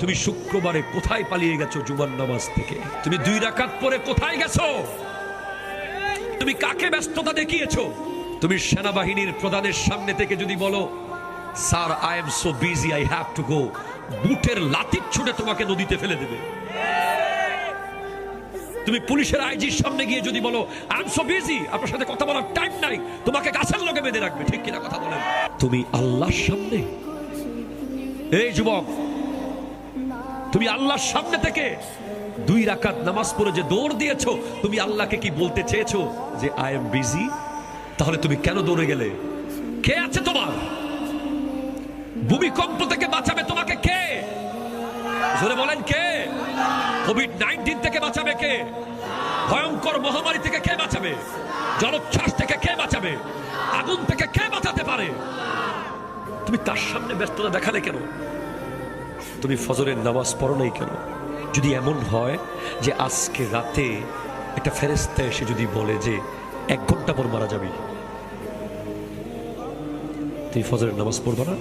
তুমি শুক্রবারে কোথায় পালিয়ে গেছো জুমার নামাজ থেকে? তুমি 2 রাকাত পরে কোথায় গেছো? তুমি কাকে ব্যস্ততা দেখিয়েছো? তুমি সেনাবাহিনীর প্রধানের সামনে থেকে যদি বলো sir I am so busy, I have to go, বুটের লাঠি ছুটে তোমাকে নদীতে ফেলে দেবে। তুমি পুলিশের আইজির সামনে গিয়ে যদি বলো আই এম সো বিজি, আপনার সাথে কথা বলার টাইম নাই, তোমাকে গাছের লগে বেঁধে রাখবে। ঠিক কিনা কথা বলেন? তুমি আল্লাহর সামনে, এই যুবক, তুমি আল্লাহর সামনে থেকে 2 রাকাত নামাজ পড়ে যে দৌড় দিয়েছো, তুমি আল্লাহকে কি বলতে চেয়েছো যে আই এম বিজি? তাহলে তুমি কেন দৌড়ে গেলে? কে আছে তোমার? ভূমিকম্প থেকে বাঁচাবে তোমাকে কে? জোরে বলেন কে? কোভিড-19 থেকে বাঁচাবে কে? ভয়ঙ্কর মহামারী থেকে কে বাঁচাবে? জলোচ্ছ্বাস থেকে কে বাঁচাবে? আগুন থেকে কে বাঁচাতে পারে? তুমি তার সামনে ব্যস্ততা দেখালে কেন? তুমি ফজরের নামাজ পড়ো নাই কেন? যদি এমন হয় যে আজকে রাতে একটা ফেরেশতা এসে যদি বলে যে 1 ঘন্টা পর মারা যাবি, তুমি ফজরের নামাজ পড়বা না?